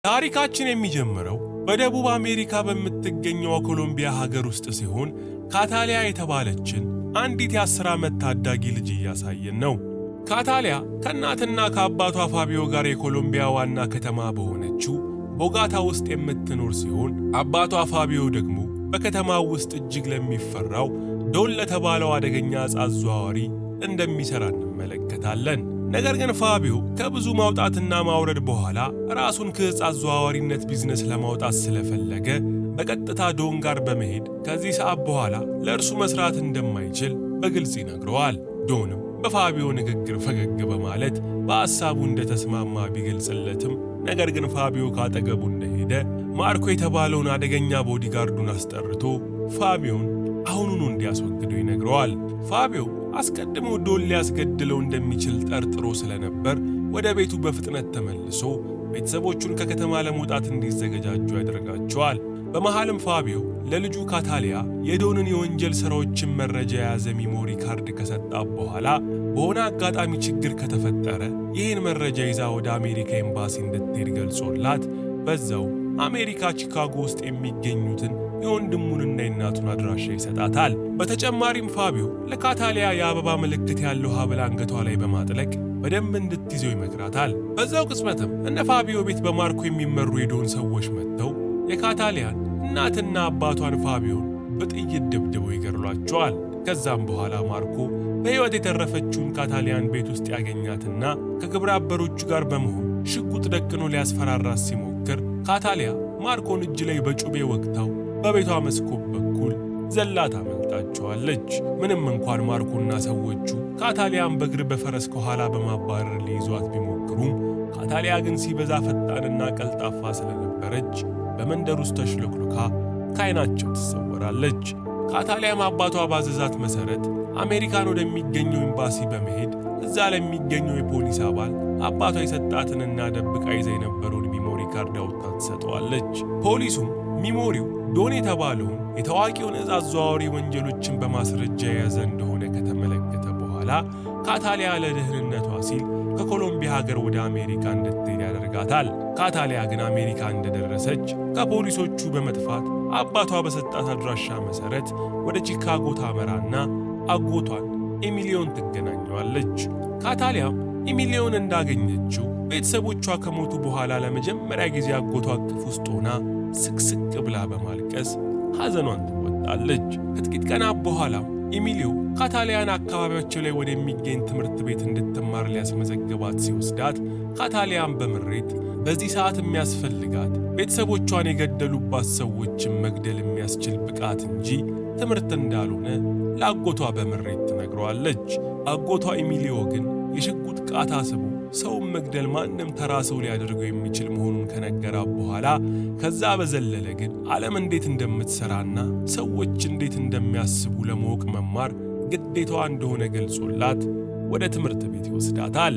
ታሪካችን የሚጀምረው በደቡብ አሜሪካ በምትገኘው ኮሎምቢያ ሀገር ውስጥ ሲሆን ካታሊያ የተባለችን አንዲት የ10 ዓመት ታዳጊ ልጅ እያሳየን ነው። ካታሊያ ከእናትና ከአባቷ ፋቢዮ ጋር የኮሎምቢያ ዋና ከተማ በሆነችው ቦጋታ ውስጥ የምትኖር ሲሆን አባቷ ፋቢዮ ደግሞ በከተማው ውስጥ እጅግ ለሚፈራው ዶን ለተባለው አደገኛ ዕፅ አዘዋዋሪ እንደሚሰራ እንመለከታለን። ነገር ግን ፋቢዮ ከብዙ ማውጣትና ማውረድ በኋላ ራሱን ከዕፅ አዘዋዋሪነት ቢዝነስ ለማውጣት ስለፈለገ በቀጥታ ዶን ጋር በመሄድ ከዚህ ሰዓት በኋላ ለእርሱ መስራት እንደማይችል በግልጽ ይነግረዋል። ዶንም በፋቢዮ ንግግር ፈገግ በማለት በሐሳቡ እንደተስማማ ቢገልጽለትም ነገር ግን ፋቢዮ ካጠገቡ እንደሄደ ማርኮ የተባለውን አደገኛ ቦዲጋርዱን አስጠርቶ ፋቢዮን አሁኑኑ እንዲያስወግደው ይነግረዋል። ፋቢዮ አስቀድሞ ዶን ሊያስገድለው እንደሚችል ጠርጥሮ ስለነበር ወደ ቤቱ በፍጥነት ተመልሶ ቤተሰቦቹን ከከተማ ለመውጣት እንዲዘገጃጁ ያደርጋቸዋል። በመሃልም ፋቢዮ ለልጁ ካታሊያ የዶንን የወንጀል ሥራዎችን መረጃ የያዘ ሚሞሪ ካርድ ከሰጣት በኋላ በሆነ አጋጣሚ ችግር ከተፈጠረ ይህን መረጃ ይዛ ወደ አሜሪካ ኤምባሲ እንድትሄድ ገልጾላት በዛው አሜሪካ ቺካጎ ውስጥ የሚገኙትን የወንድሙንና የእናቱን አድራሻ ይሰጣታል። በተጨማሪም ፋቢዮ ለካታሊያ የአበባ ምልክት ያለው ሐብል አንገቷ ላይ በማጥለቅ በደንብ እንድትይዘው ይመክራታል። በዛው ቅጽበትም እነ ፋቢዮ ቤት በማርኮ የሚመሩ የዶን ሰዎች መጥተው የካታሊያን እናትና አባቷን ፋቢዮን በጥይት ደብድበው ይገድሏቸዋል። ከዛም በኋላ ማርኮ በሕይወት የተረፈችውን ካታሊያን ቤት ውስጥ ያገኛትና ከግብረ አበሮቹ ጋር በመሆን ሽጉጥ ደቅኖ ሊያስፈራራት ሲሞክር ካታሊያ ማርኮን እጅ ላይ በጩቤ ወግታው በቤቷ መስኮት በኩል ዘላ ታመልጣቸዋለች። ምንም እንኳን ማርኮና ሰዎቹ ካታሊያን በእግር በፈረስ ከኋላ በማባረር ሊይዟት ቢሞክሩም ካታሊያ ግን ሲበዛ ፈጣንና ቀልጣፋ ስለነበረች በመንደር ውስጥ ተሽለክልካ ከዓይናቸው ትሰወራለች። ካታሊያም አባቷ ባዘዛት መሠረት አሜሪካን ወደሚገኘው ኤምባሲ በመሄድ እዛ ለሚገኘው የፖሊስ አባል አባቷ የሰጣትንና ደብቃ ይዛ የነበረውን ሚሞሪ ካርድ አውጥታ ትሰጠዋለች። ፖሊሱም ሚሞሪው ዶን የተባለውን የታዋቂውን ዕፅ አዘዋዋሪ ወንጀሎችን በማስረጃ የያዘ እንደሆነ ከተመለከተ በኋላ ካታሊያ ለደህንነቷ ሲል ከኮሎምቢያ ሀገር ወደ አሜሪካ እንድትሄድ ያደርጋታል። ካታሊያ ግን አሜሪካ እንደደረሰች ከፖሊሶቹ በመጥፋት አባቷ በሰጣት አድራሻ መሠረት ወደ ቺካጎ ታመራና አጎቷን ኤሚሊዮን ትገናኘዋለች። ካታሊያም ኤሚሊዮን እንዳገኘችው ቤተሰቦቿ ከሞቱ በኋላ ለመጀመሪያ ጊዜ አጎቷ እቅፍ ውስጥ ሆና ስቅስቅ ብላ በማልቀስ ሐዘኗን ትወጣለች። ከጥቂት ቀናት በኋላም ኤሚሊዮ ካታሊያን አካባቢያቸው ላይ ወደሚገኝ ትምህርት ቤት እንድትማር ሊያስመዘግባት ሲወስዳት ካታሊያን በምሬት በዚህ ሰዓት የሚያስፈልጋት ቤተሰቦቿን የገደሉባት ሰዎችን መግደል የሚያስችል ብቃት እንጂ ትምህርት እንዳልሆነ ለአጎቷ በምሬት ትነግረዋለች። አጎቷ ኤሚሊዮ ግን የሽጉጥ ቃታ ስቦ ሰውን መግደል ማንም ተራ ሰው ሊያደርገው የሚችል መሆኑን ከነገራት በኋላ ከዛ በዘለለ ግን ዓለም እንዴት እንደምትሰራና ሰዎች እንዴት እንደሚያስቡ ለማወቅ መማር ግዴታዋ እንደሆነ ገልጾላት ወደ ትምህርት ቤት ይወስዳታል።